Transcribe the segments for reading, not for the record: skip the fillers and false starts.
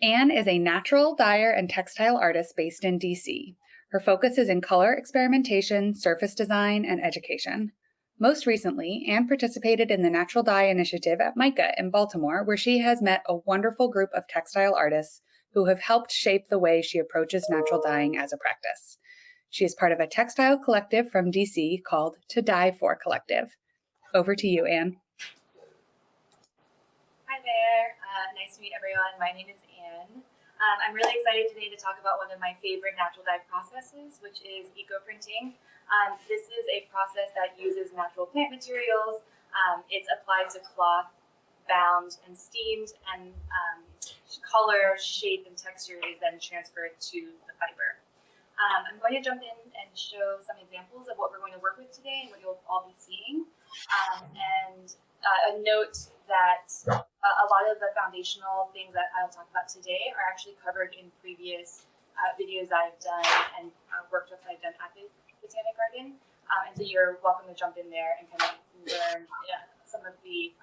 Anne is a natural dyer and textile artist based in DC. Her focus is in color experimentation, surface design, and education. Most recently, Anne participated in the Natural Dye Initiative at MICA in Baltimore, where she has met a wonderful group of textile artists who have helped shape the way she approaches natural dyeing as a practice. She is part of a textile collective from DC called To Dye For Collective. Over to you, Anne. Hi there. Nice to meet everyone. My name is Anne. I'm really excited today to talk about one of my favorite natural dye processes, which is eco-printing. This is a process that uses natural plant materials. It's applied to cloth, bound and steamed, and color, shape, and texture is then transferred to the fiber. I'm going to jump in and show some examples of what we're going to work with today and what you'll all be seeing. A note that a lot of the foundational things that I'll talk about today are actually covered in previous videos I've done and workshops I've done at the Botanic Garden. And so you're welcome to jump in there and kind of learn some of the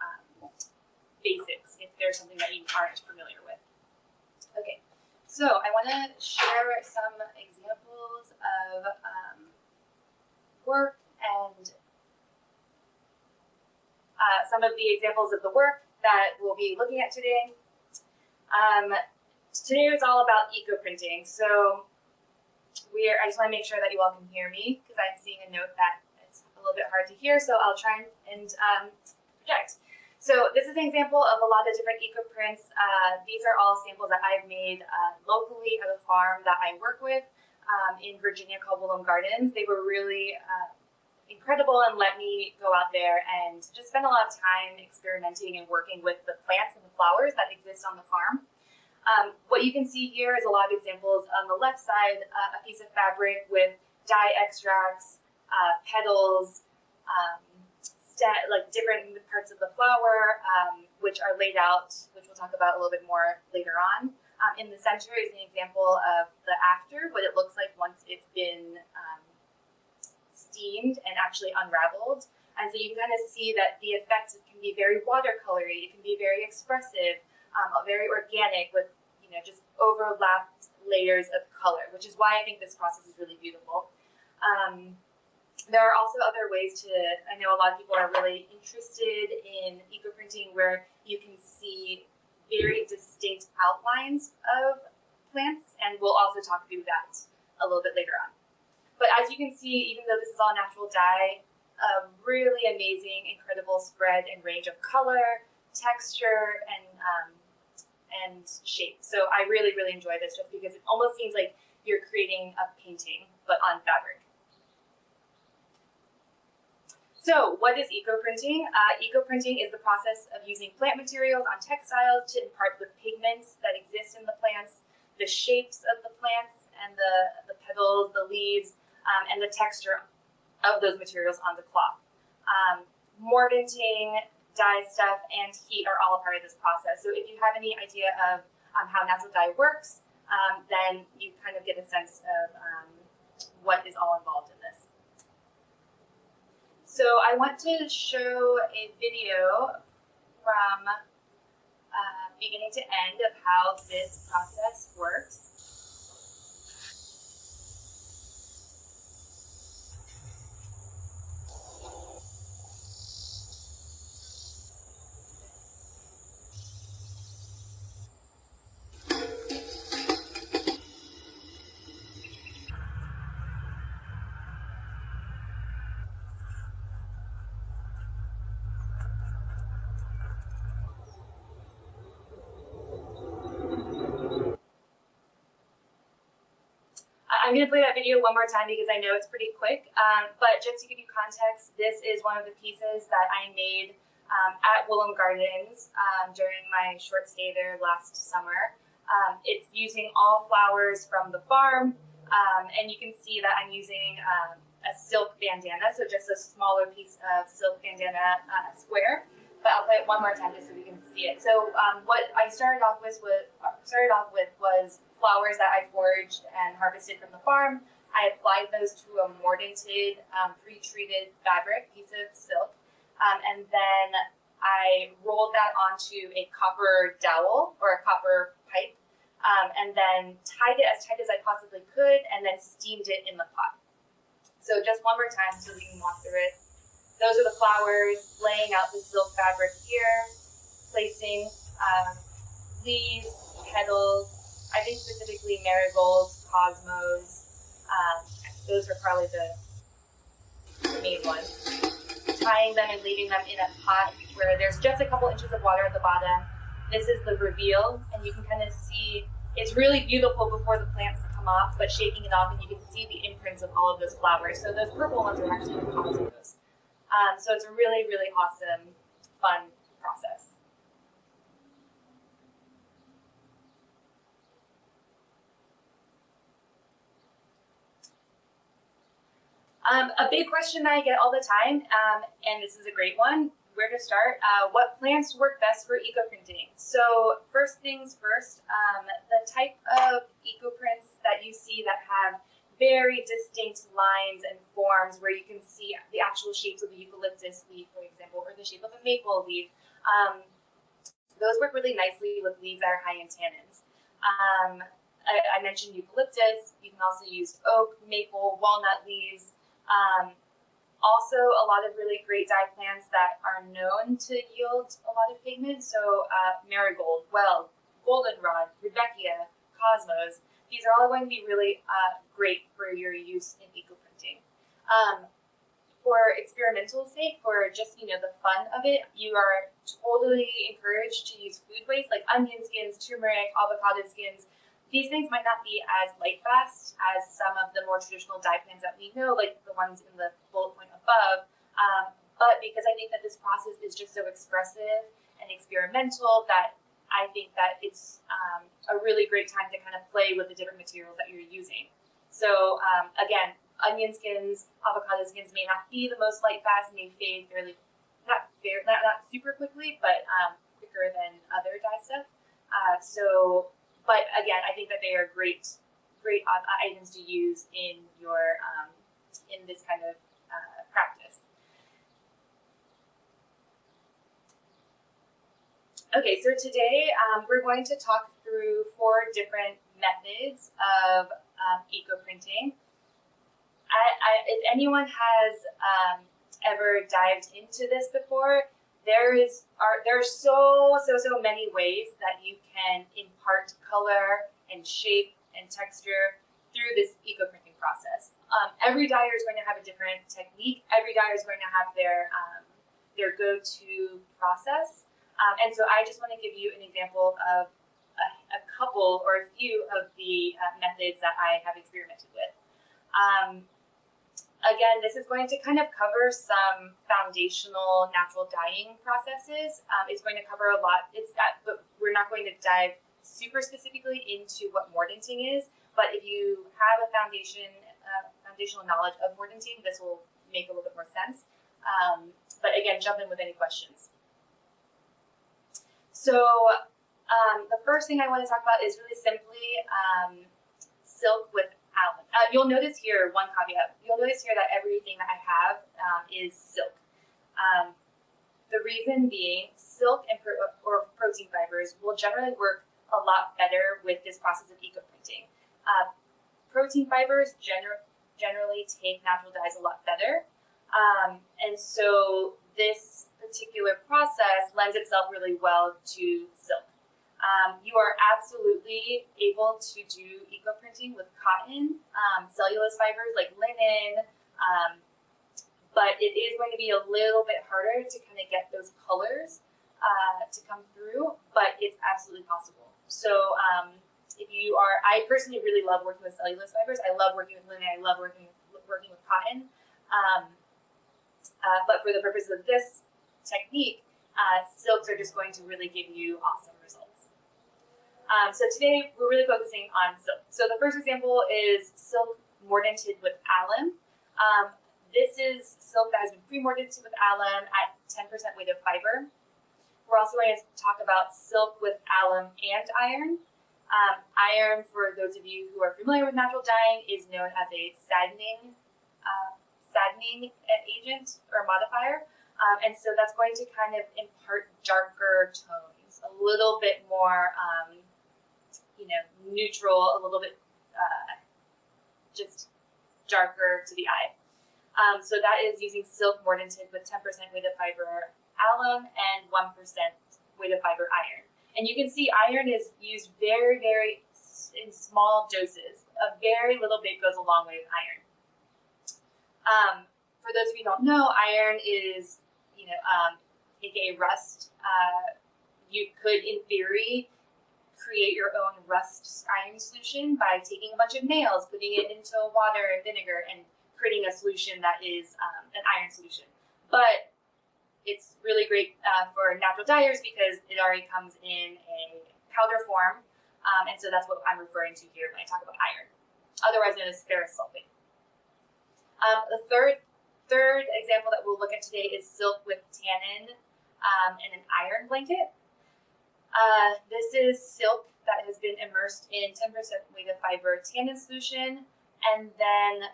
basics if there's something that you aren't familiar with. Okay, so I want to share some examples of work and some of the examples of the work that we'll be looking at today. Today is all about eco-printing. So I just want to make sure that you all can hear me because I'm seeing a note that it's a little bit hard to hear, so I'll try and project. So this is an example of a lot of different eco-prints. These are all samples that I've made locally at a farm that I work with in Virginia called An-Phuong Gardens. They were really incredible and let me go out there and just spend a lot of time experimenting and working with the plants and the flowers that exist on the farm. What you can see here is a lot of examples. On the left side, a piece of fabric with dye extracts, petals, like different parts of the flower, which are laid out, which we'll talk about a little bit more later on. In the center is an example of the after, what it looks like once it's been steamed and actually unraveled. And so you can kind of see that the effect can be very watercolory, it can be very expressive, very organic with just overlapped layers of color, which is why I think this process is really beautiful. There are also other ways I know a lot of people are really interested in eco-printing where you can see very distinct outlines of plants, and we'll also talk through that a little bit later on. But as you can see, even though this is all natural dye, a really amazing, incredible spread and range of color, texture, and shape. So I really, really enjoy this just because it almost seems like you're creating a painting, but on fabric. So what is eco-printing? Eco-printing is the process of using plant materials on textiles to impart the pigments that exist in the plants, the shapes of the plants, and the petals, the leaves, and the texture of those materials on the cloth. Mordanting, dye stuff, and heat are all a part of this process. So if you have any idea of how natural dye works, then you kind of get a sense of what is all involved in this. So I want to show a video from beginning to end of how this process works. I'm going to play that video one more time because I know it's pretty quick, but just to give you context, this is one of the pieces that I made at An-Phuong Gardens during my short stay there last summer. It's using all flowers from the farm, and you can see that I'm using a silk bandana, so just a smaller piece of silk bandana square. But I'll play it one more time just so we can see it. So what I started off with was flowers that I foraged and harvested from the farm. I applied those to a mordanted, pre-treated fabric, piece of silk, and then I rolled that onto a copper dowel or a copper pipe and then tied it as tight as I possibly could, and then steamed it in the pot. So just one more time so we can walk through it. Those are the flowers, laying out the silk fabric here, placing leaves, petals, I think specifically marigolds, cosmos. Those are probably the main ones. Tying them and leaving them in a pot where there's just a couple inches of water at the bottom. This is the reveal, and you can kind of see, it's really beautiful before the plants come off, but shaking it off and you can see the imprints of all of those flowers. So those purple ones are actually the cosmos. So it's a really, really awesome, fun process. A big question that I get all the time, and this is a great one, where to start, what plants work best for eco-printing? So first things first, the type of eco-prints that you see that have very distinct lines and forms where you can see the actual shapes of the eucalyptus leaf, for example, or the shape of a maple leaf, those work really nicely with leaves that are high in tannins. I mentioned eucalyptus. You can also use oak, maple, walnut leaves. Also, a lot of really great dye plants that are known to yield a lot of pigment. So marigold, weld, goldenrod, rudbeckia, cosmos. These are all going to be really great for your use in eco-printing. For experimental sake, for just the fun of it, you are totally encouraged to use food waste like onion skins, turmeric, avocado skins. These things might not be as light fast as some of the more traditional dye plans that we know, like the ones in the bullet point above. But because I think that this process is just so expressive and experimental that I think that it's a really great time to kind of play with the different materials that you're using. So again, onion skins, avocado skins may not be the most light fast, may fade fairly, not super quickly, but quicker than other dye stuff. But again, I think that they are great items to use in your in this kind of practice. Okay, so today we're going to talk through 4 different methods of eco-printing. If anyone has ever dived into this before, there are so many ways that you can impart color and shape and texture through this eco-printing process. Every dyer is going to have a different technique. Every dyer is going to have their go-to process. And so I just want to give you an example of a couple or a few of the methods that I have experimented with. Again, this is going to kind of cover some foundational natural dyeing processes. It's going to cover a lot. But we're not going to dive super specifically into what mordanting is. But if you have a foundational knowledge of mordanting, this will make a little bit more sense. But again, jump in with any questions. So the first thing I want to talk about is really simply silk with alum. You'll notice here, one caveat, you'll notice here that everything that I have is silk. The reason being, silk and or protein fibers will generally work a lot better with this process of eco-printing. Protein fibers generally take natural dyes a lot better. And so this particular process lends itself really well to silk. You are absolutely able to do eco-printing with cotton, cellulose fibers like linen, but it is going to be a little bit harder to kind of get those colors to come through, but it's absolutely possible. So I personally really love working with cellulose fibers. I love working with linen. I love working with cotton. But for the purpose of this technique, silks are just going to really give you awesome results. So today we're really focusing on silk. So the first example is silk mordanted with alum. This is silk that has been pre-mordanted with alum at 10% weight of fiber. We're also going to talk about silk with alum and iron. Iron, for those of you who are familiar with natural dyeing, is known as a saddening agent or modifier. And so that's going to kind of impart darker tones, a little bit more, neutral, a little bit just darker to the eye. So that is using silk mordanted with 10% weighted fiber alum and 1% weighted fiber iron. And you can see iron is used very, very in small doses. A very little bit goes a long way with iron. For those of you who don't know, iron is, aka rust. You could, in theory, create your own rust iron solution by taking a bunch of nails, putting it into water and vinegar, and creating a solution that is an iron solution. But it's really great for natural dyers because it already comes in a powder form, and so that's what I'm referring to here when I talk about iron, otherwise known as ferrous sulfate. The third example that we'll look at today is silk with tannin and an iron blanket. This is silk that has been immersed in 10% weighted fiber tannin solution and then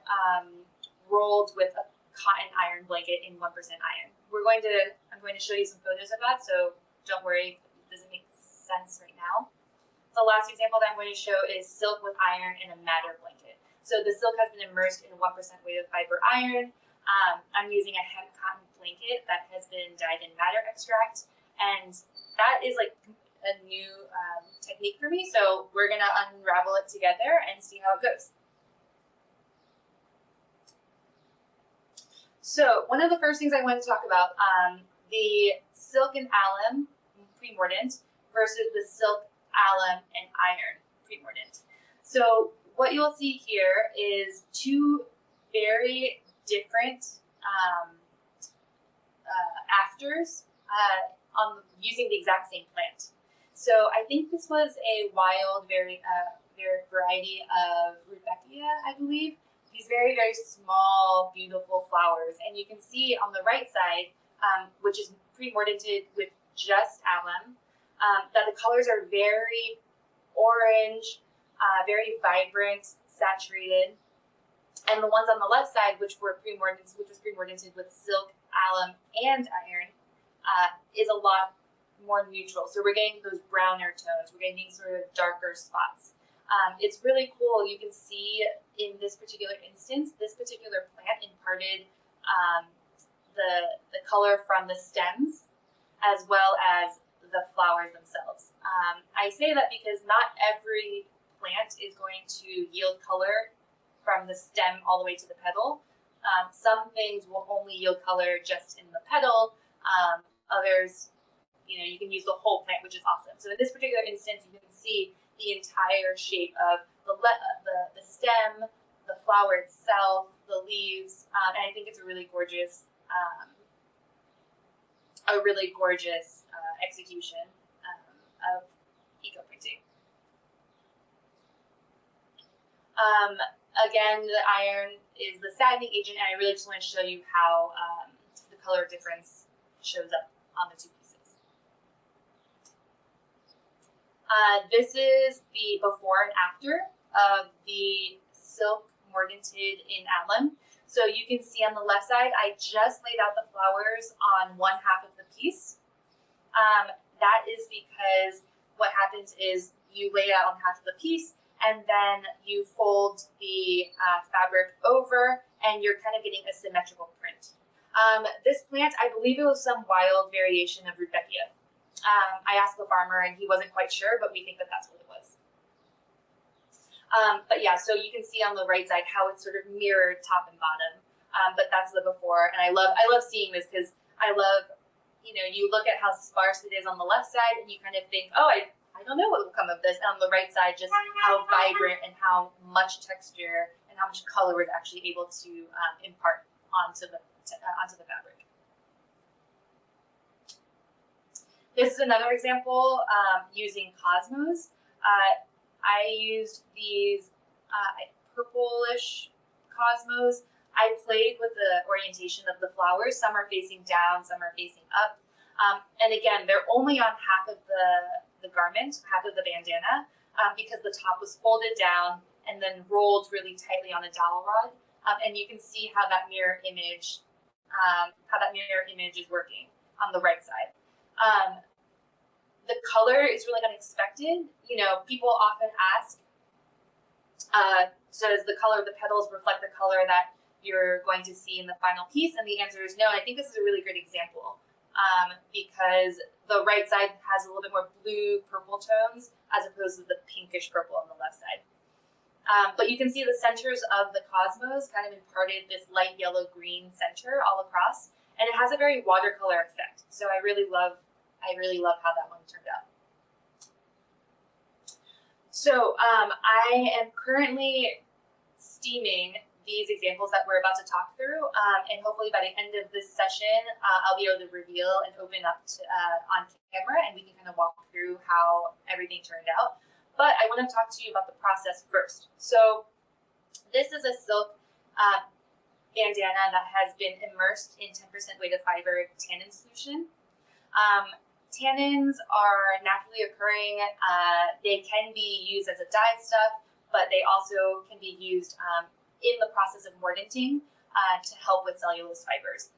rolled with a cotton iron blanket in 1% iron. I'm going to show you some photos of that, so don't worry if it doesn't make sense right now. The last example that I'm going to show is silk with iron and a madder blanket. So the silk has been immersed in 1% weighted fiber iron. I'm using a hemp cotton blanket that has been dyed in madder extract, and that is like a new technique for me, so we're going to unravel it together and see how it goes. So one of the first things I want to talk about, the silk and alum pre-mordant versus the silk, alum, and iron pre-mordant. So what you'll see here is two very different afters using the exact same plant. So I think this was a wild variety of Rudbeckia, I believe. These very, very small, beautiful flowers. And you can see on the right side, which is pre-mordanted with just alum, that the colors are very orange, very vibrant, saturated. And the ones on the left side, which was pre-mordanted with silk, alum, and iron, is a lot more neutral. So we're getting those browner tones. We're getting these sort of darker spots. It's really cool. You can see in this particular instance, this particular plant imparted the color from the stems as well as the flowers themselves. I say that because not every plant is going to yield color from the stem all the way to the petal. Some things will only yield color just in the petal. Others, you can use the whole plant, which is awesome. So in this particular instance, you can see the entire shape of the stem, the flower itself, the leaves, and I think it's a really gorgeous execution of eco printing. Again, the iron is the sagging agent, and I really just want to show you how the color difference shows up on the two pieces. This is the before and after of the silk mordanted in alum. So you can see on the left side, I just laid out the flowers on one half of the piece. That is because what happens is you lay it out on half of the piece, and then you fold the fabric over, and you're kind of getting a symmetrical print. This plant, I believe it was some wild variation of Rudbeckia. I asked the farmer, and he wasn't quite sure, but we think that that's what it was. But yeah, so you can see on the right side how it's sort of mirrored top and bottom. But that's the before, and I love seeing this because I love, you look at how sparse it is on the left side, and you kind of think, oh, I don't know what will come of this. And on the right side, just how vibrant and how much texture and how much color was actually able to impart onto the fabric. This is another example using cosmos. I used these purplish cosmos. I played with the orientation of the flowers. Some are facing down, some are facing up. And again, they're only on half of the garment, half of the bandana, because the top was folded down and then rolled really tightly on a dowel rod. And you can see how that mirror image is working on the right side. the color is really unexpected. You know, people often ask, does the color of the petals reflect the color that you're going to see in the final piece? And the answer is no. And I think this is a really great example because the right side has a little bit more blue purple tones as opposed to the pinkish purple on the left side. But you can see the centers of the cosmos kind of imparted this light yellow green center all across, and it has a very watercolor effect. So I really love how that one turned out. So I am currently steaming these examples that we're about to talk through, and hopefully by the end of this session, I'll be able to reveal and open up to, on camera, and we can kind of walk through how everything turned out. But I want to talk to you about the process first. So this is a silk bandana that has been immersed in 10% weighted fiber tannin solution. Tannins are naturally occurring. They can be used as a dye stuff, but they also can be used in the process of mordanting to help with cellulose fibers.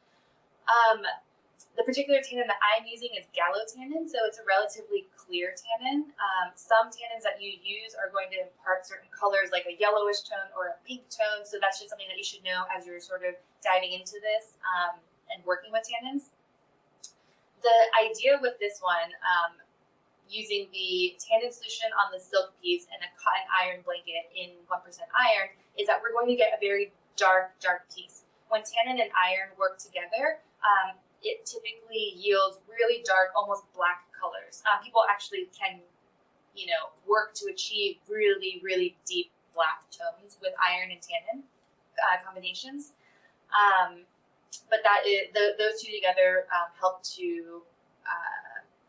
The particular tannin that I'm using is gallo tannin, so it's a relatively clear tannin. Some tannins that you use are going to impart certain colors like a yellowish tone or a pink tone, so that's just something that you should know as you're sort of diving into this and working with tannins. The idea with this one, using the tannin solution on the silk piece and a cotton iron blanket in 1% iron, is that we're going to get a very dark piece. When tannin and iron work together, it typically yields really dark, almost black colors. People actually can, you know, work to achieve really, really deep black tones with iron and tannin combinations. But that is, those two together help to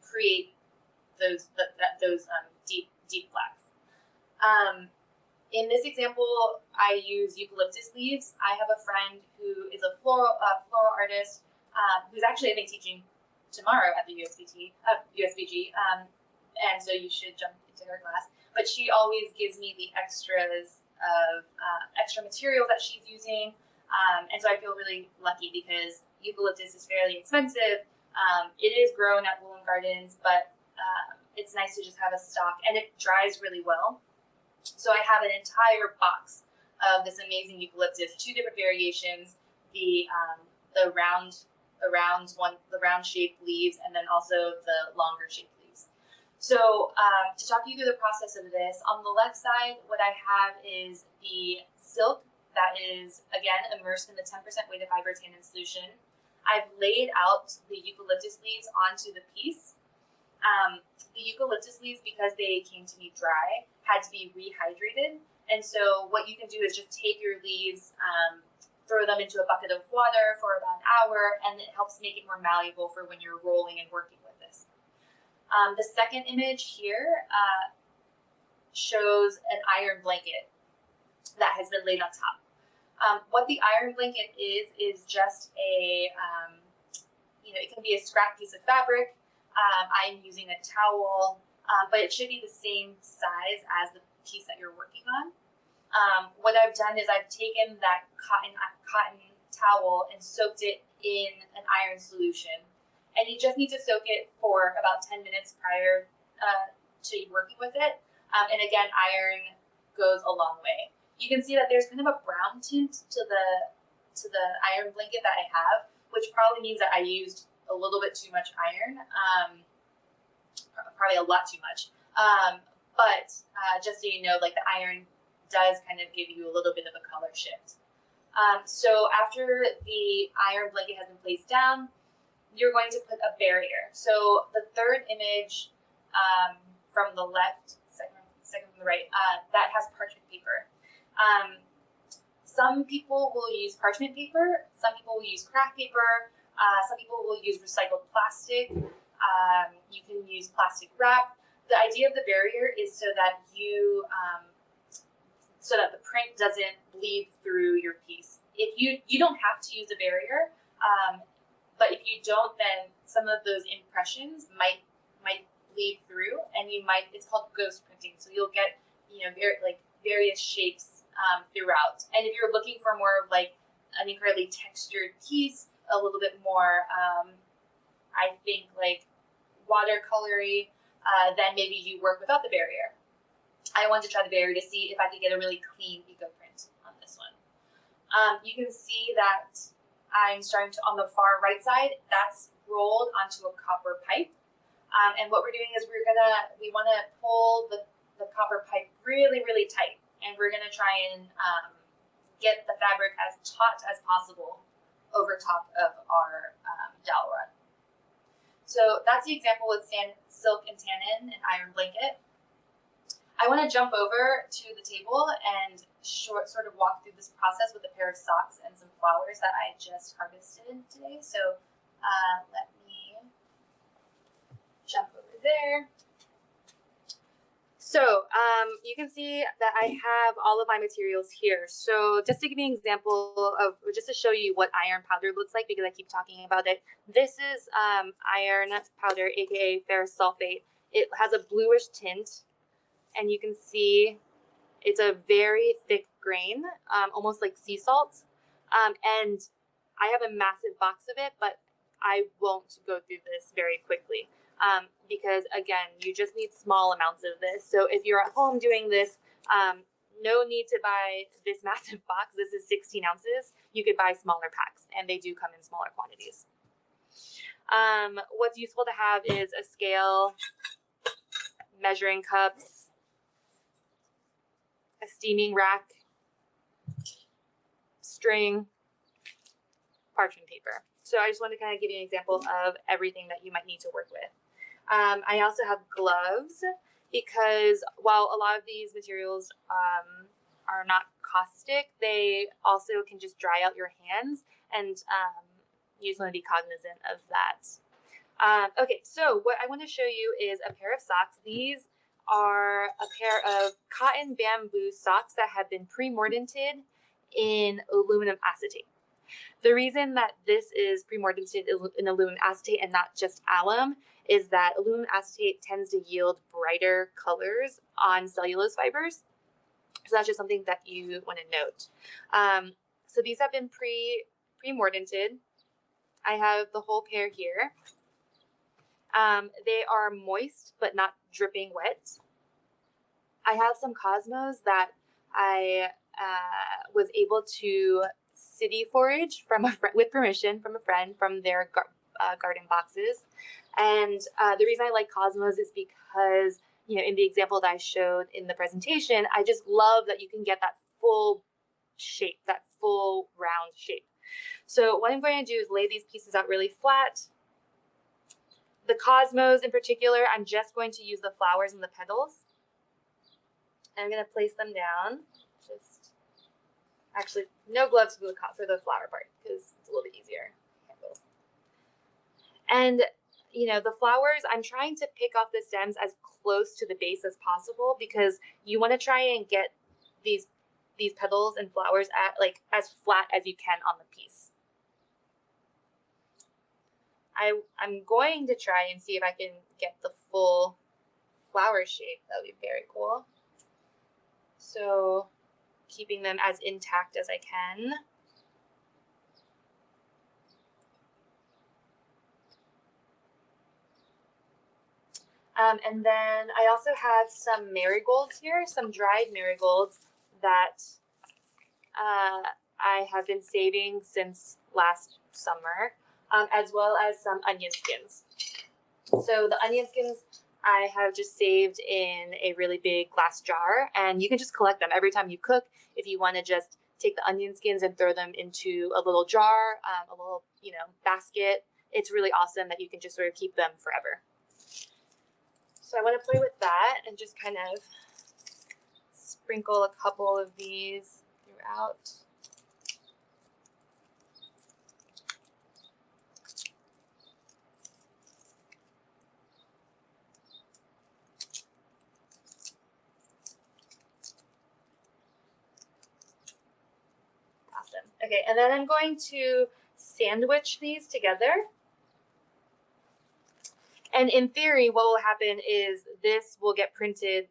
create those deep blacks. In this example, I use eucalyptus leaves. I have a friend who is a floral artist who's actually, I think, teaching tomorrow at the USBG, and so you should jump into her class. But she always gives me the extras of extra materials that she's using, and so I feel really lucky because eucalyptus is fairly expensive. It is grown at woolen gardens, but it's nice to just have a stock, and it dries really well. So I have an entire box of this amazing eucalyptus, 2 different variations, the round shaped leaves, and then also the longer shaped leaves. So to talk you through the process of this, on the left side, what I have is the silk that is, again, immersed in the 10% weighted fiber tannin solution. I've laid out the eucalyptus leaves onto the piece. The eucalyptus leaves, because they came to me dry, had to be rehydrated. And so what you can do is just take your leaves, throw them into a bucket of water for about an hour, and it helps make it more malleable for when you're rolling and working with this. The second image here shows an iron blanket that has been laid on top. What the iron blanket is just a, it can be a scrap piece of fabric. I'm using a towel, but it should be the same size as the piece that you're working on. What I've done is I've taken that cotton towel and soaked it in an iron solution. And you just need to soak it for about 10 minutes prior to working with it. And again, iron goes a long way. You can see that there's kind of a brown tint to the iron blanket that I have, which probably means that I used a little bit too much iron, probably a lot too much. But just so you know, like the iron does kind of give you a little bit of a color shift. So after the iron blanket has been placed down, you're going to put a barrier. So the third image from the left, second from the right, that has parchment paper. Some people will use parchment paper, some people will use craft paper, some people will use recycled plastic, you can use plastic wrap. The idea of the barrier is so that so that the print doesn't bleed through your piece. If you don't have to use a barrier, but if you don't, then some of those impressions might bleed through, and it's called ghost printing. So you'll get various shapes throughout. And if you're looking for more of like an incredibly textured piece, a little bit more, I think like watercolory, then maybe you work without the barrier. I wanted to try the barrier to see if I could get a really clean eco print on this one. You can see that I'm starting to, on the far right side, that's rolled onto a copper pipe. And what we're doing is we want to pull the copper pipe really, really tight. And we're going to try and get the fabric as taut as possible over top of our dowel run. So that's the example with silk and tannin and iron blanket. I want to jump over to the table and sort of walk through this process with a pair of socks and some flowers that I just harvested today. So let me jump over there. So you can see that I have all of my materials here. So just to give you an example of, just to show you what iron powder looks like, because I keep talking about it. This is iron powder, aka ferrous sulfate. It has a bluish tint, and you can see it's a very thick grain, almost like sea salt. And I have a massive box of it, but I won't go through this very quickly. Because again, you just need small amounts of this. So if you're at home doing this, no need to buy this massive box. This is 16 ounces. You could buy smaller packs, and they do come in smaller quantities. What's useful to have is a scale, measuring cups, a steaming rack, string, parchment paper. So I just want to kind of give you an example of everything that you might need to work with. I also have gloves, because while a lot of these materials are not caustic, they also can just dry out your hands, and you just want to be cognizant of that. Okay, so what I want to show you is a pair of socks. These are a pair of cotton bamboo socks that have been pre-mordanted in aluminum acetate. The reason that this is pre-mordanted in aluminum acetate and not just alum is that aluminum acetate tends to yield brighter colors on cellulose fibers. So that's just something that you want to note. So these have been pre-mordanted. I have the whole pair here. They are moist but not dripping wet. I have some Cosmos that I was able to city forage from a friend, with permission from a friend, from their garden boxes. And the reason I like Cosmos is because, you know, in the example that I showed in the presentation, I just love that you can get that full shape, that full round shape. So what I'm going to do is lay these pieces out really flat. The Cosmos in particular, I'm just going to use the flowers and the petals. And I'm going to place them down. Just actually, no gloves for the flower part, because it's a little bit easier. And, you know, the flowers, I'm trying to pick off the stems as close to the base as possible, because you want to try and get these petals and flowers at like as flat as you can on the piece. I'm going to try and see if I can get the full flower shape. That would be very cool. So keeping them as intact as I can. And then I also have some marigolds here, some dried marigolds that I have been saving since last summer, as well as some onion skins. So the onion skins I have just saved in a really big glass jar, and you can just collect them every time you cook. If you want to just take the onion skins and throw them into a little jar, a little, you know, basket, it's really awesome that you can just sort of keep them forever. So I want to play with that and just kind of sprinkle a couple of these throughout. Awesome. Okay, and then I'm going to sandwich these together. And in theory, what will happen is this will get printed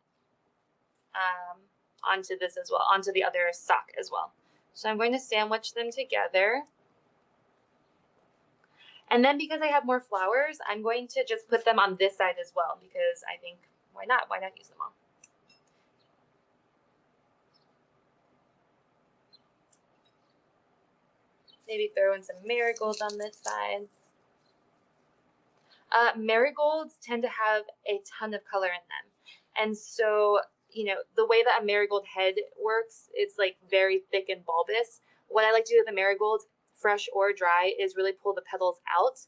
onto this as well, onto the other sock as well. So I'm going to sandwich them together. And then because I have more flowers, I'm going to just put them on this side as well, because I think, why not? Why not use them all? Maybe throw in some marigolds on this side. Marigolds tend to have a ton of color in them. And so, you know, the way that a marigold head works, it's like very thick and bulbous. What I like to do with the marigolds, fresh or dry, is really pull the petals out,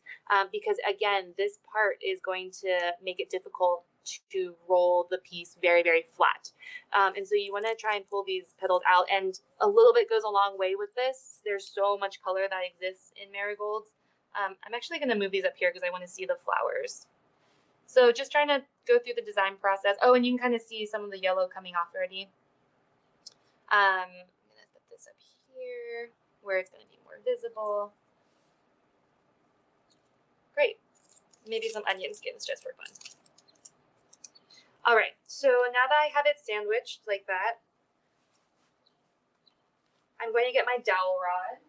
because again, this part is going to make it difficult to roll the piece very, very flat. And so you want to try and pull these petals out, and a little bit goes a long way with this. There's so much color that exists in marigolds. I'm actually going to move these up here because I want to see the flowers. So just trying to go through the design process. Oh, and you can kind of see some of the yellow coming off already. I'm going to put this up here where it's going to be more visible. Great. Maybe some onion skins just for fun. All right, so now that I have it sandwiched like that, I'm going to get my dowel rod.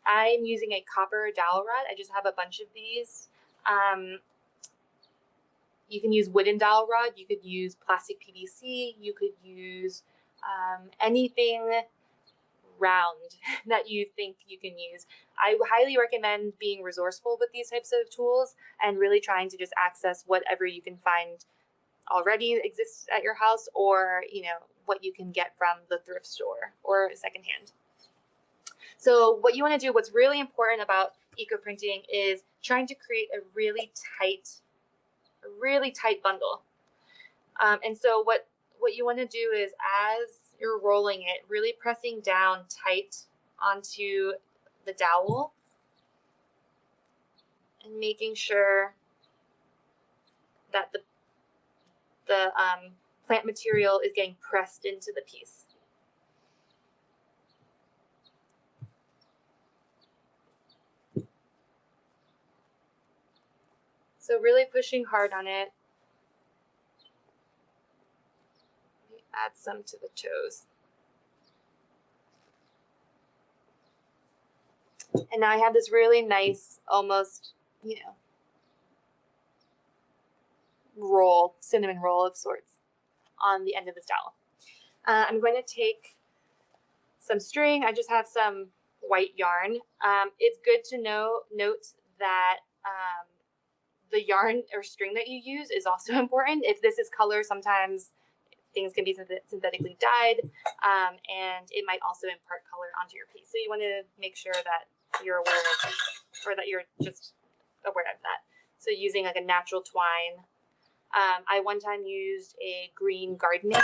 I'm using a copper dowel rod. I just have a bunch of these. You can use wooden dowel rod. You could use plastic PVC. You could use anything round that you think you can use. I highly recommend being resourceful with these types of tools and really trying to just access whatever you can find already exists at your house, or, you know, what you can get from the thrift store or secondhand. So what you want to do, what's really important about eco printing, is trying to create a really tight bundle. And so what you want to do is, as you're rolling it, really pressing down tight onto the dowel and making sure that the plant material is getting pressed into the piece. So really pushing hard on it. Add some to the toes. And now I have this really nice, almost, you know, roll, cinnamon roll of sorts on the end of this dowel. I'm going to take some string. I just have some white yarn. It's good to note that the yarn or string that you use is also important. If this is color, sometimes things can be synthetically dyed, and it might also impart color onto your piece. So you want to make sure that you're aware of, or that you're just aware of that. So using like a natural twine. I one time used a green gardening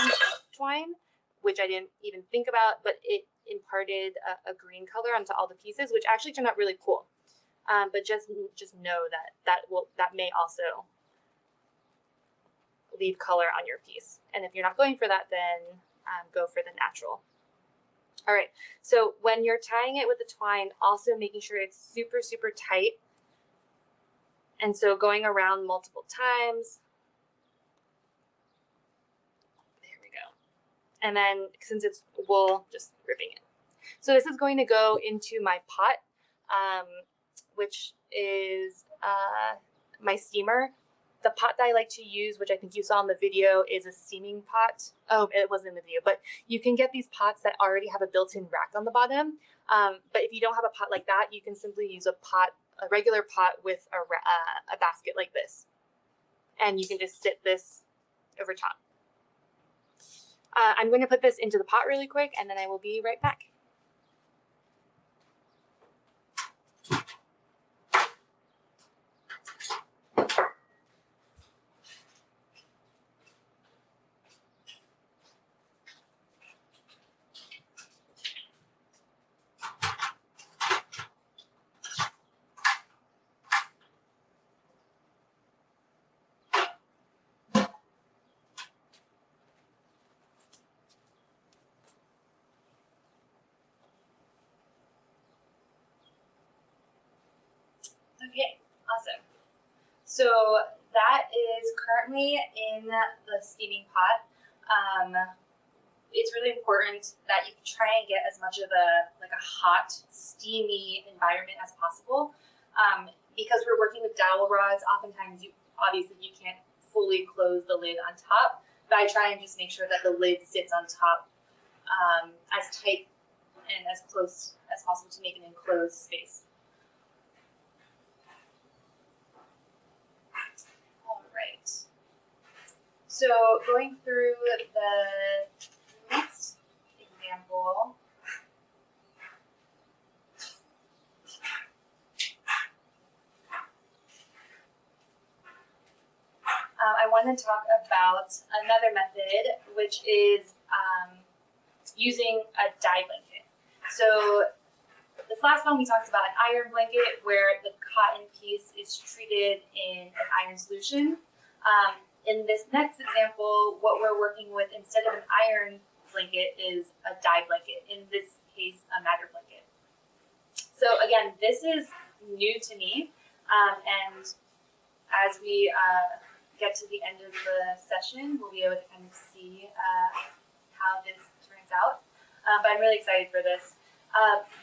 twine, which I didn't even think about, but it imparted a green color onto all the pieces, which actually turned out really cool. But just know that may also leave color on your piece. And if you're not going for that, then go for the natural. All right, so when you're tying it with the twine, also making sure it's super, super tight. And so going around multiple times. There we go. And then since it's wool, just ripping it. So this is going to go into my pot, which is my steamer. The pot that I like to use, which I think you saw in the video, is a steaming pot. Oh, it wasn't in the video, but you can get these pots that already have a built-in rack on the bottom. But if you don't have a pot like that, you can simply use a regular pot with a basket like this. And you can just sit this over top. I'm going to put this into the pot really quick, and then I will be right back. Okay, awesome. So that is currently in the steaming pot. it's really important that you try and get as much of a hot, steamy environment as possible. Because we're working with dowel rods, oftentimes you can't fully close the lid on top, but I try and just make sure that the lid sits on top as tight and as close as possible to make an enclosed space. All right. So going through the next example. I want to talk about another method, which is using a dye blanket. So this last one we talked about an iron blanket where the cotton piece is treated in an iron solution. In this next example, what we're working with instead of an iron blanket is a dye blanket, in this case a madder blanket. So again, this is new to me, and as we get to the end of the session, we'll be able to kind of see how this turns out. But I'm really excited for this.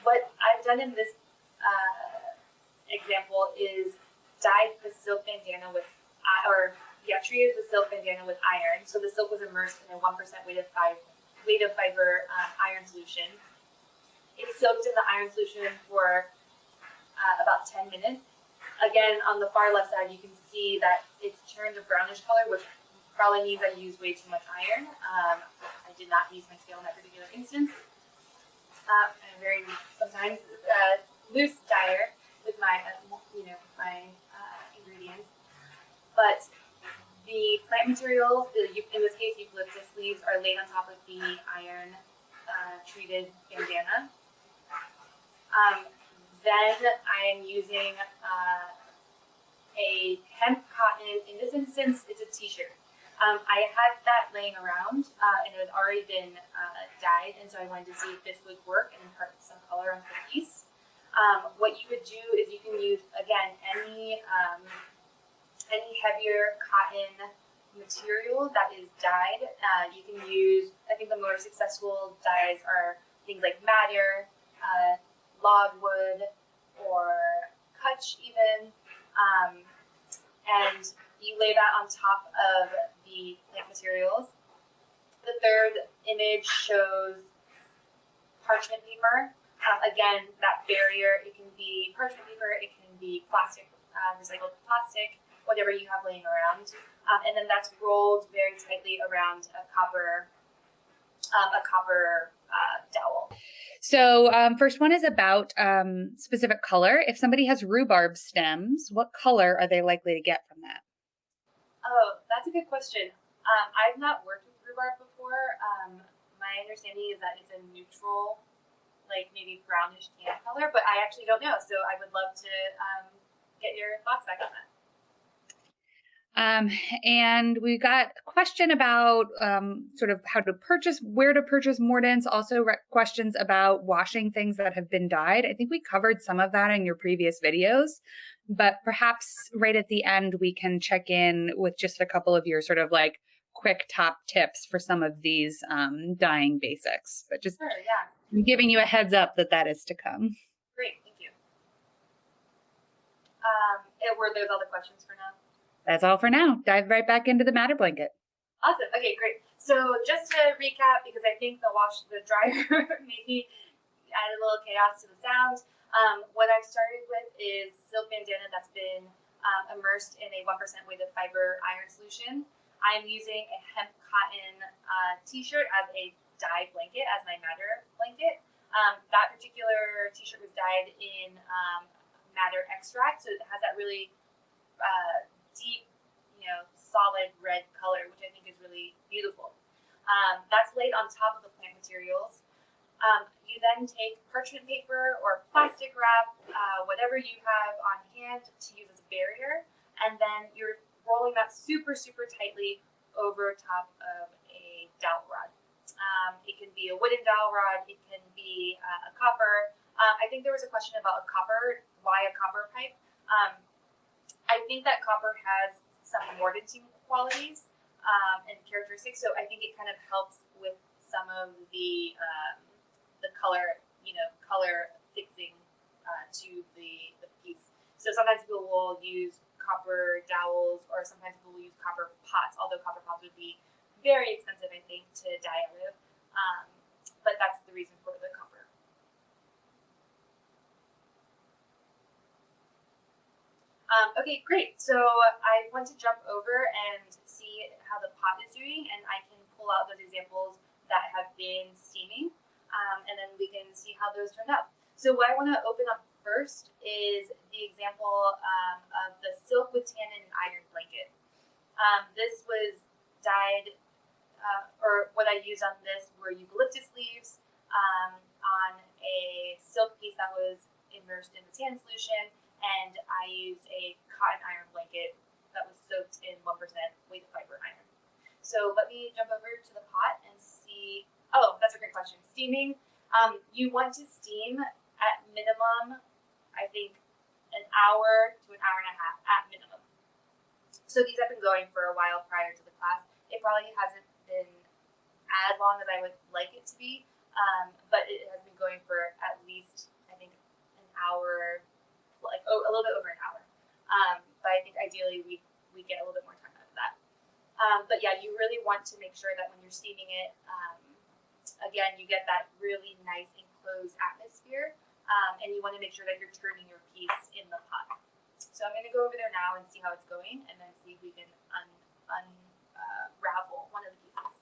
What I've done in this example is dyed the silk bandana with, treated the silk bandana with iron. So the silk was immersed in a 1% weighted fiber iron solution. It's soaked in the iron solution for about 10 minutes. Again, on the far left side, you can see that it's turned a brownish color, which probably means I used way too much iron. I did not use my scale in that particular instance. I'm very sometimes loose dyer with my ingredients, but the plant materials, in this case eucalyptus leaves, are laid on top of the iron treated bandana. Then I am using a hemp cotton. In this instance, it's a t-shirt. I had that laying around, and it had already been dyed, and so I wanted to see if this would work and impart some color onto the piece. What you would do is you can use, again, any heavier cotton material that is dyed. You can use, I think the more successful dyes are things like madder, logwood, or kutch even, and you lay that on top of the plant materials. The third image shows parchment paper. Again, that barrier, it can be parchment paper, it can be plastic, recycled plastic, whatever you have laying around. And then that's rolled very tightly around a copper dowel. So first one is about specific color. If somebody has rhubarb stems, what color are they likely to get from that? Oh, that's a good question. I've not worked with rhubarb before. My understanding is that it's a neutral, like maybe brownish tan color, but I actually don't know. So I would love to get your thoughts back on that. And we got a question about sort of how to purchase, where to purchase mordants, also questions about washing things that have been dyed. I think we covered some of that in your previous videos, but perhaps right at the end, we can check in with just a couple of your sort of like quick top tips for some of these dyeing basics, but just Sure, yeah. I'm giving you a heads up that is to come. Great, thank you. Were those all the questions for now? That's all for now. Dive right back into the madder blanket. Awesome. Okay, great. So just to recap, because I think the dryer maybe added a little chaos to the sound. What I've started with is silk bandana that's been immersed in a 1% weighted fiber iron solution. I'm using a hemp cotton t-shirt as a dye blanket, as my madder blanket. That particular t-shirt was dyed in madder extract, so it has that really deep, solid red color, which I think is really beautiful. That's laid on top of the plant materials. You then take parchment paper or plastic wrap, whatever you have on hand to use as a barrier, and then you're rolling that super, super tightly over top of a dowel rod. It can be a wooden dowel rod, it can be a copper. I think there was a question about a copper, why a copper pipe? I think that copper has some mordanting qualities and characteristics, so I think it kind of helps with some of the color, color fixing to the piece. So sometimes people will use copper dowels, or sometimes people will use copper pots, although copper pots would be very expensive, I think, to dye out of. But that's the reason for the copper. Okay, great. So I want to jump over and see how the pot is doing, and I can pull out those examples that have been steaming, and then we can see how those turned out. So what I want to open up first is the example of the silk with tannin and iron blanket. This was dyed, or what I used on this were eucalyptus leaves on a silk piece that was immersed in the tannin solution, and I used a cotton iron blanket that was soaked in 1% weight fiber iron. So let me jump over to the pot and see. Oh, that's a great question. Steaming. You want to steam at minimum, I think, an hour to an hour and a half at minimum. So these have been going for a while prior to the class. It probably hasn't been as long as I would like it to be, but it has been going for at least, I think, an hour, like a little bit over an hour. But I think ideally we get a little bit more time out of that. But yeah, you really want to make sure that when you're steaming it, again, you get that really nice enclosed atmosphere, and you want to make sure that you're turning your piece in the pot. So I'm going to go over there now and see how it's going, and then see if we can unravel one of the pieces.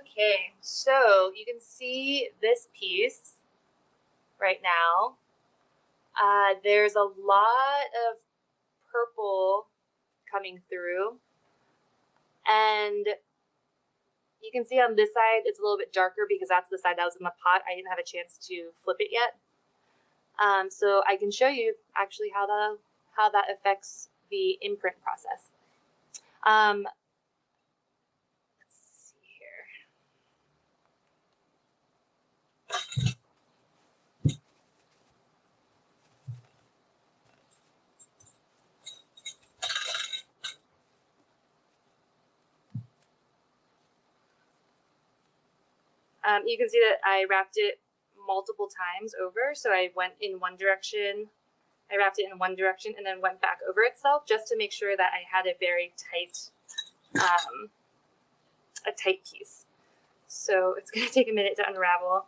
Okay, so you can see this piece right now. There's a lot of purple coming through, and you can see on this side it's a little bit darker because that's the side that was in the pot. I didn't have a chance to flip it yet, so I can show you actually how that affects the imprint process. You can see that I wrapped it multiple times over. So I went in one direction, I wrapped it in one direction, and then went back over itself just to make sure that I had a very tight, a tight piece. So it's going to take a minute to unravel.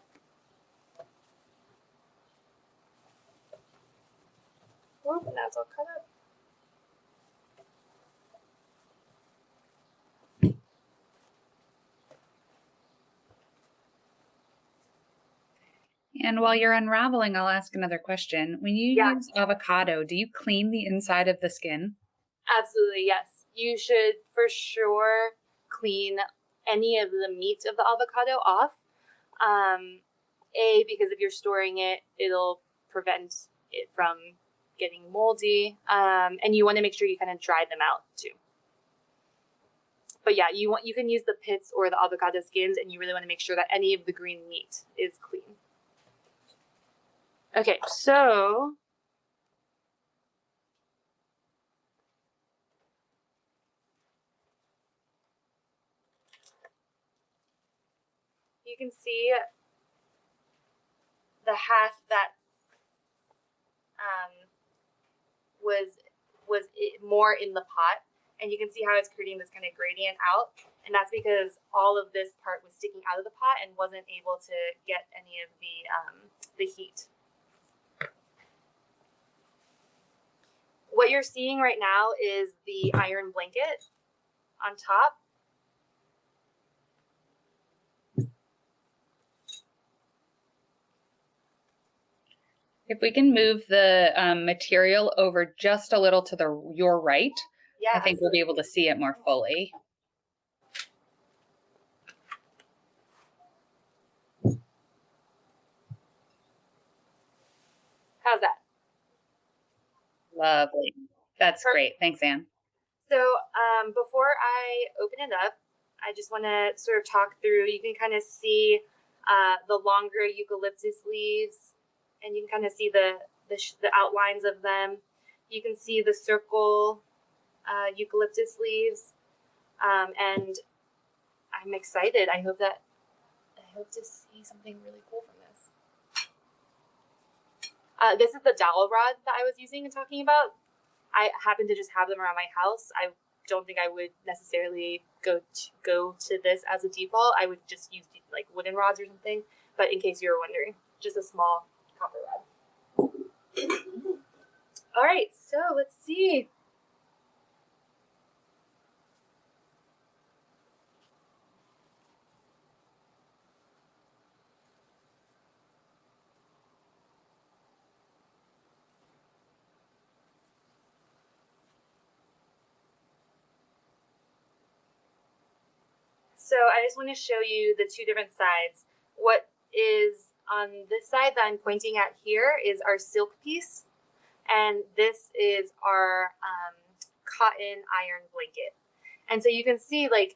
Oh, now it's all cut up. And while you're unraveling, I'll ask another question. When you use avocado, do you clean the inside of the skin? Absolutely, yes. You should for sure clean any of the meat of the avocado off. Because if you're storing it, it'll prevent it from getting moldy. And you want to make sure you kind of dry them out too. But yeah, you can use the pits or the avocado skins, and you really want to make sure that any of the green meat is clean. Okay, so you can see the half that was more in the pot, and you can see how it's creating this kind of gradient out, and that's because all of this part was sticking out of the pot and wasn't able to get any of the heat. What you're seeing right now is the iron blanket on top. If we can move the material over just a little to your right, I think we'll be able to see it more fully. How's that? Lovely. That's Perfect. great. Thanks, Anne. So before I open it up, I just want to sort of talk through. You can kind of see the longer eucalyptus leaves, and you can kind of see the outlines of them. You can see the circle eucalyptus leaves, and I'm excited. I hope to see something really cool from this. This is the dowel rod that I was using and talking about. I happen to just have them around my house. I don't think I would necessarily go to this as a default. I would just use like wooden rods or something. But in case you were wondering, just a small copper rod. All right, so let's see. So I just want to show you the two different sides. What is on this side that I'm pointing at here is our silk piece, and this is our cotton iron blanket. And so you can see, like,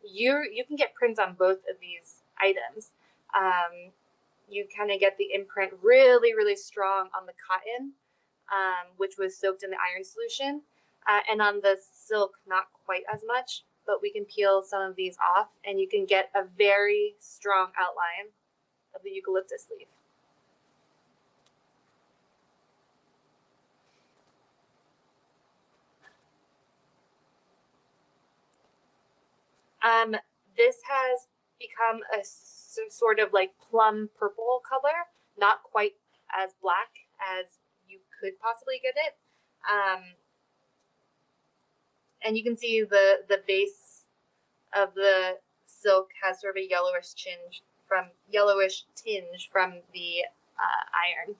you can get prints on both of these items. You kind of get the imprint really, really strong on the cotton, which was soaked in the iron solution, and on the silk, not quite as much. But we can peel some of these off, and you can get a very strong outline of the eucalyptus leaf. This has become a sort of like plum purple color, not quite as black as you could possibly get it. And you can see the base of the silk has sort of a yellowish tinge from the iron.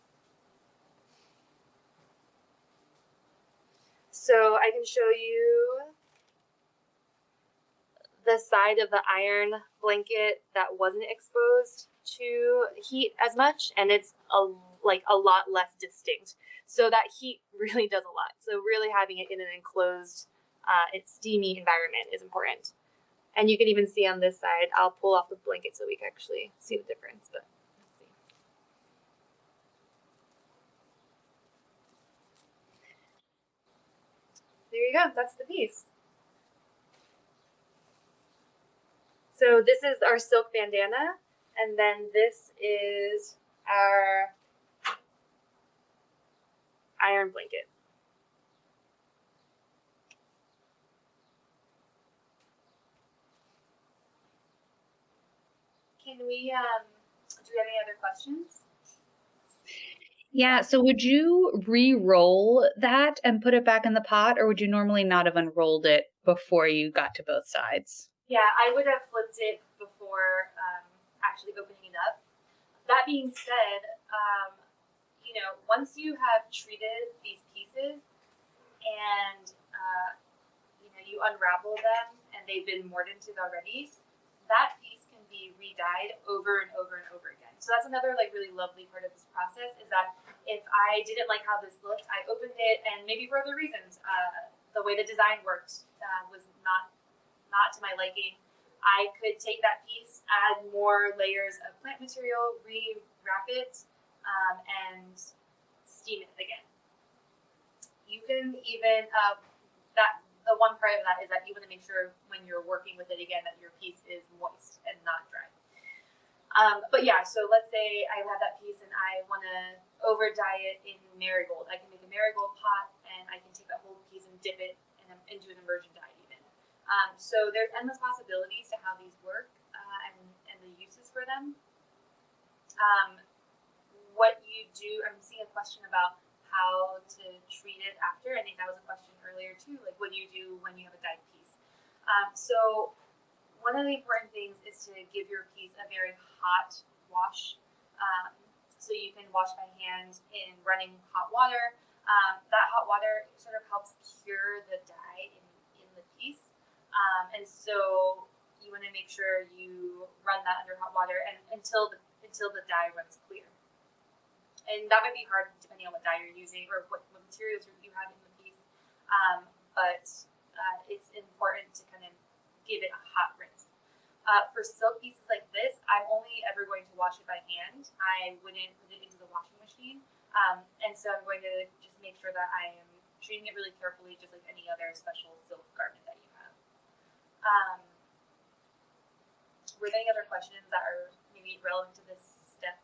So I can show you the side of the iron blanket that wasn't exposed to heat as much, and it's a lot less distinct. So that heat really does a lot. So really having it in an enclosed, steamy environment is important. And you can even see on this side, I'll pull off the blanket so we can actually see the difference. But let's see. There you go. That's the piece. So this is our silk bandana, and then this is our iron blanket. Can we, do we have any other questions? Yeah, so would you re-roll that and put it back in the pot, or would you normally not have unrolled it before you got to both sides? Yeah, I would have flipped it before actually opening it up. That being said, once you have treated these pieces and you unravel them and they've been mordanted already, that piece can be re-dyed over and over and over again. So that's another really lovely part of this process, is that if I didn't like how this looked, I opened it, and maybe for other reasons, the way the design worked was not to my liking. I could take that piece, add more layers of plant material, re-wrap it, and steam it again. You can even, the one part of that is that you want to make sure when you're working with it again that your piece is moist and not dry. But yeah, so let's say I have that piece and I want to over dye it in marigold. I can make a marigold pot, and I can take that whole piece and dip it into an immersion dye even. So there's endless possibilities to how these work and the uses for them. What you do, I'm seeing a question about how to treat it after. I think that was a question earlier too. Like, what do you do when you have a dyed piece? So one of the important things is to give your piece a very hot wash. So you can wash by hand in running hot water. That hot water sort of helps cure the dye in the piece. And so you want to make sure you run that under hot water and until the dye runs clear. and that might be hard depending on what dye you're using or what materials you have in the piece. But it's important to kind of give it a hot rinse. For silk pieces like this, I'm only ever going to wash it by hand. I wouldn't put it into the washing machine. And so I'm going to just make sure that I am treating it really carefully, just like any other special silk garment that you have. Were there any other questions that are maybe relevant to this step?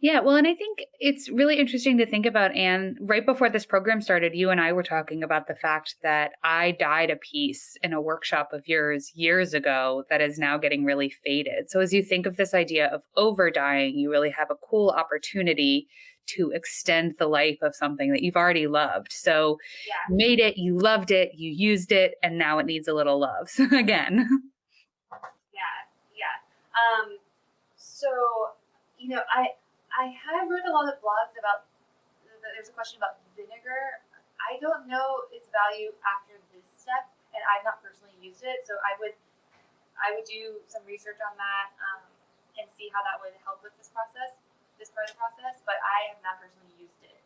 Yeah, well, and I think it's really interesting to think about, Anne, right before this program started, you and I were talking about the fact that I dyed a piece in a workshop of yours years ago that is now getting really faded. So as you think of this idea of over dyeing, you really have a cool opportunity to extend the life of something that you've already loved. So Yeah. you made it, you loved it, you used it, and now it needs a little love. So again. Yeah. So, you know, I have read a lot of blogs about, there's a question about vinegar. I don't know its value after this step, and I've not personally used it, so I would do some research on that and see how that would help with this part of the process, but I have not personally used it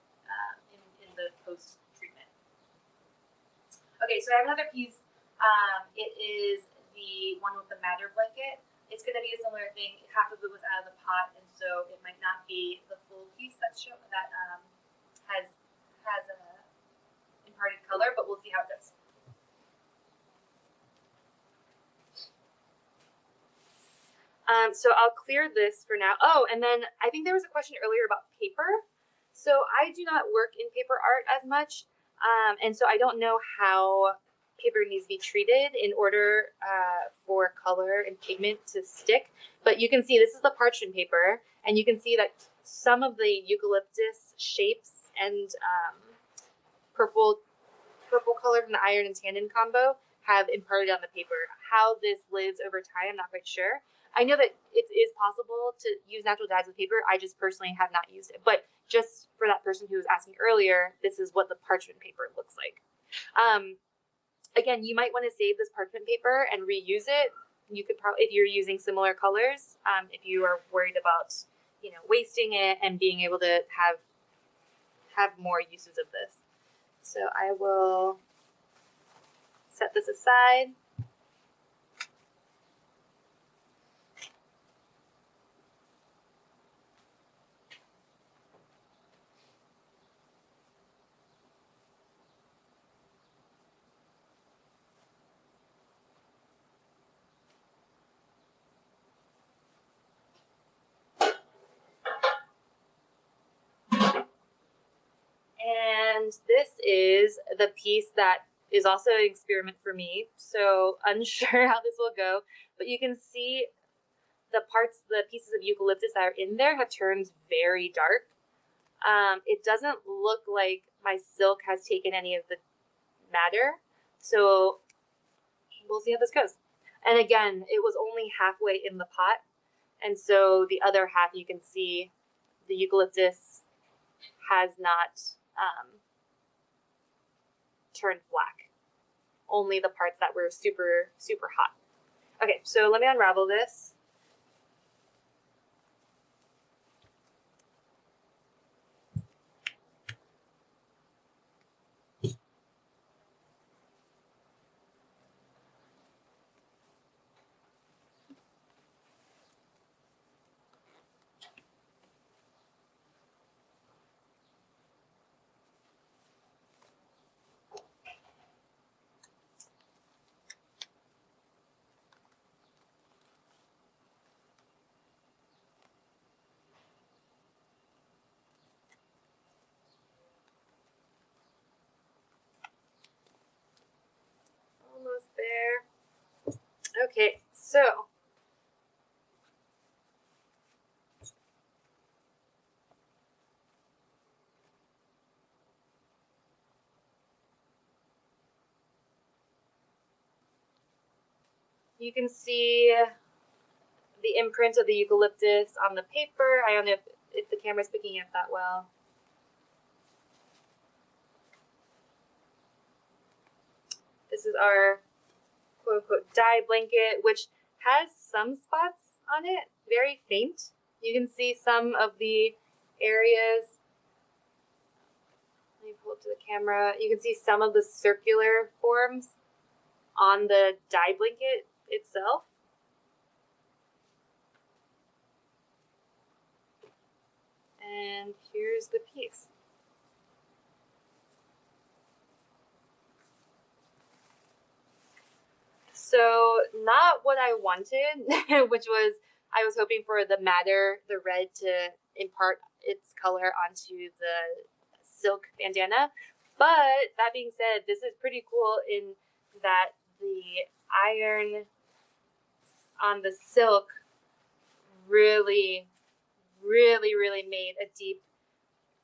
in the post-treatment. Okay, so I have another piece. It is the one with the madder blanket. It's going to be a similar thing. Half of it was out of the pot, and so it might not be the full piece that has a imparted color, but we'll see how it goes. So I'll clear this for now. Oh, and then I think there was a question earlier about paper. So I do not work in paper art as much, and so I don't know how paper needs to be treated in order for color and pigment to stick. But you can see this is the parchment paper, and you can see that some of the eucalyptus shapes and purple color from the iron and tannin combo have imparted on the paper. How this lives over time, I'm not quite sure. I know that it is possible to use natural dyes with paper. I just personally have not used it. But just for that person who was asking earlier, this is what the parchment paper looks like. Again, you might want to save this parchment paper and reuse it. You could probably, if you're using similar colors, if you are worried about, wasting it and being able to have more uses of this. So I will set this aside. And this is the piece that is also an experiment for me. So unsure how this will go, but you can see the pieces of eucalyptus that are in there have turned very dark. It doesn't look like my silk has taken any of the madder. So we'll see how this goes. And again, it was only halfway in the pot. And so the other half, you can see the eucalyptus has not turned black. Only the parts that were super, super hot. Okay, so let me unravel this. Almost there. Okay, so you can see the imprint of the eucalyptus on the paper. I don't know if the camera's picking up that well. This is our quote unquote dye blanket, which has some spots on it, very faint. You can see some of the areas pull up to the camera. You can see some of the circular forms on the dye blanket itself. And here's the piece. So not what I wanted, which was, I was hoping for the madder, the red, to impart its color onto the silk bandana. But that being said, this is pretty cool in that the iron on the silk really made a deep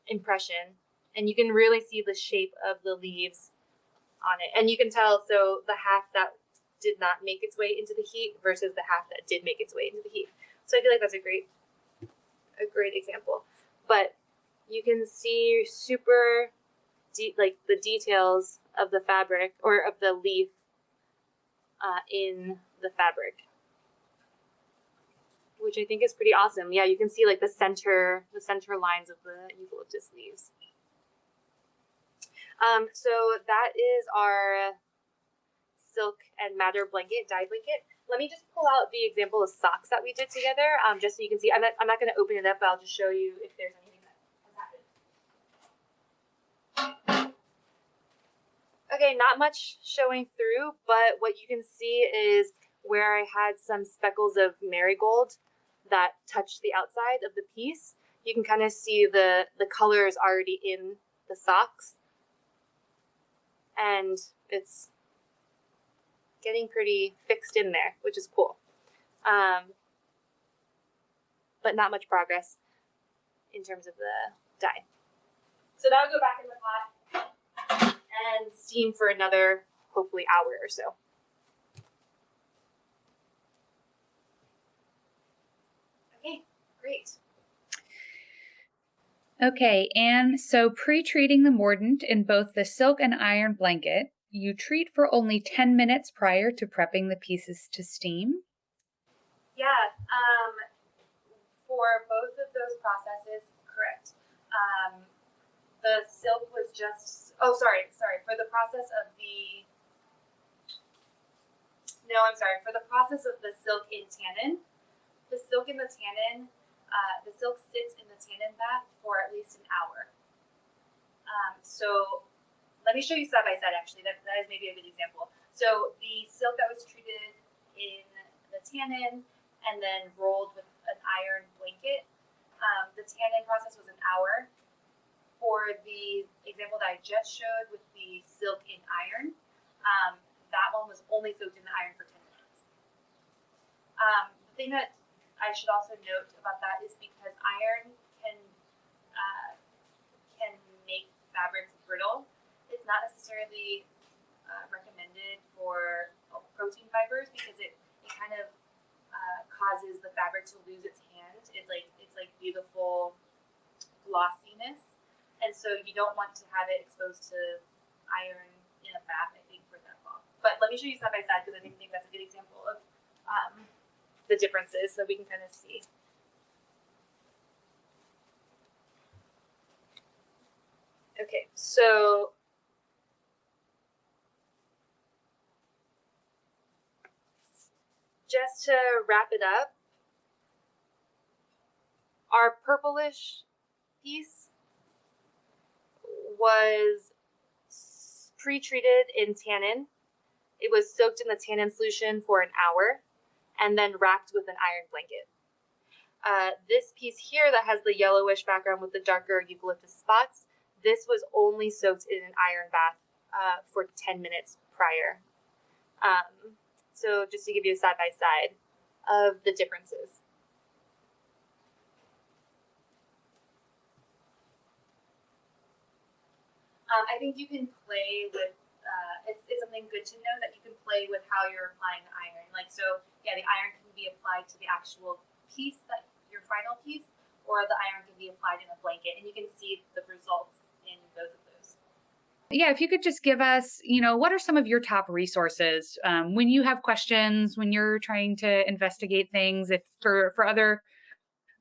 impression. And you can really see the shape of the leaves on it. And you can tell, so the half that did not make its way into the heat versus the half that did make its way into the heat. So I feel like that's a great example. But you can see super like the details of the fabric or of the leaf in the fabric, which I think is pretty awesome. Yeah, you can see like the center lines of the eucalyptus leaves. So that is our silk and madder blanket, dye blanket. Let me just pull out the example of socks that we did together, just so you can see. I'm not going to open it up, but I'll just show you if there's anything that has happened. Okay, not much showing through, but what you can see is where I had some speckles of marigold that touched the outside of the piece. You can kind of see the color is already in the socks, and it's getting pretty fixed in there, which is cool. But not much progress in terms of the dye. So that would go back in the pot and steam for another, hopefully, hour or so. Okay, great. Okay, and so pre-treating the mordant in both the silk and iron blanket, you treat for only 10 minutes prior to prepping the pieces to steam. Yeah, for both of those processes, correct. The silk was just, for the process of the, for the process of the silk in tannin, the silk in the tannin, the silk sits in the tannin bath for at least an hour. So let me show you side by side, actually. That is maybe a good example. So the silk that was treated in the tannin and then rolled with an iron blanket, the tannin process was an hour. For the example that I just showed with the silk in iron, that one was only soaked in the iron for 10 minutes. The thing that I should also note about that is because iron can make fabrics brittle. It's not necessarily recommended for protein fibers because it kind of causes the fabric to lose its hand. It's like beautiful glossiness, and so you don't want to have it exposed to iron in a bath, I think, for that long. But let me show you side by side because I think that's a good example of the differences, so we can kind of see. Okay, so just to wrap it up, our purplish piece was pre-treated in tannin. It was soaked in the tannin solution for an hour and then wrapped with an iron blanket. This piece here that has the yellowish background with the darker eucalyptus spots, this was only soaked in an iron bath for 10 minutes prior. So just to give you a side by side of the differences. I think you can play with, it's something good to know that you can play with how you're applying the iron. Like, so, yeah, the iron can be applied to the actual piece, your final piece, or the iron can be applied in a blanket, and you can see the results in both of those. Yeah, if you could just give us, what are some of your top resources when you have questions, when you're trying to investigate things, if for other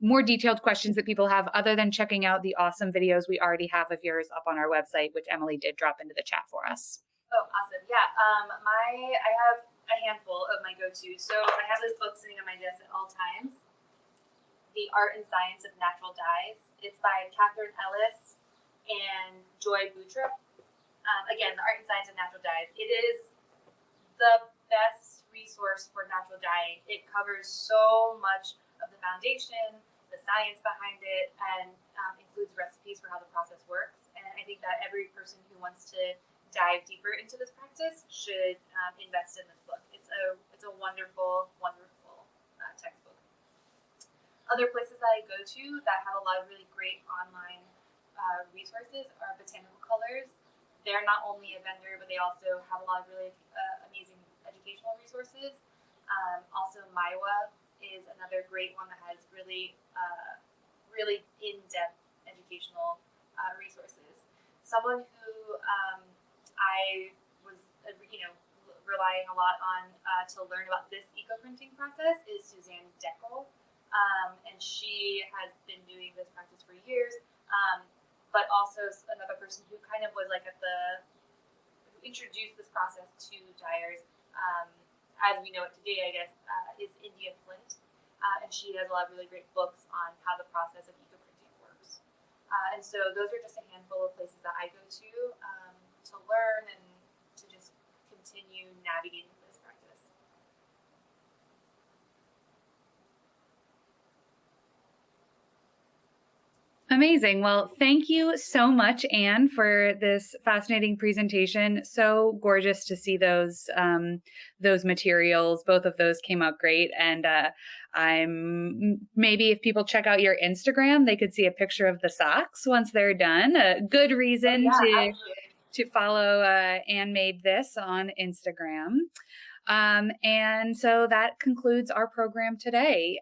more detailed questions that people have, other than checking out the awesome videos we already have of yours up on our website, which Emily did drop into the chat for us. Oh, awesome. Yeah. I have a handful of my go-tos. So I have this book sitting on my desk at all times, The Art and Science of Natural Dyes. It's by Catherine Ellis and Joy Boutrop. Again, The Art and Science of Natural Dyes. It is the best resource for natural dyeing. It covers so much of the foundation, the science behind it, and includes recipes for how the process works. And I think that every person who wants to dive deeper into this practice should invest in this book. It's a wonderful, wonderful textbook. Other places that I go to that have a lot of really great online resources are Botanical Colors. They're not only a vendor, but they also have a lot of really amazing educational resources. Also, Maiwa is another great one that has really, really in-depth educational resources. Someone who I was, relying a lot on to learn about this eco-printing process is Suzanne Deckel. And she has been doing this practice for years, but also another person who kind of was like who introduced this process to dyers, as we know it today, I guess, is India Flint. And she has a lot of really great books on how the process of eco-printing works. And so those are just a handful of places that I go to learn and to just continue navigating this practice. Amazing. Well, thank you so much, Anne, for this fascinating presentation. So gorgeous to see those materials. Both of those came out great. And maybe if people check out your Instagram, they could see a picture of the socks once they're done. A good reason to follow Anne Made This on Instagram. And so that concludes our program today.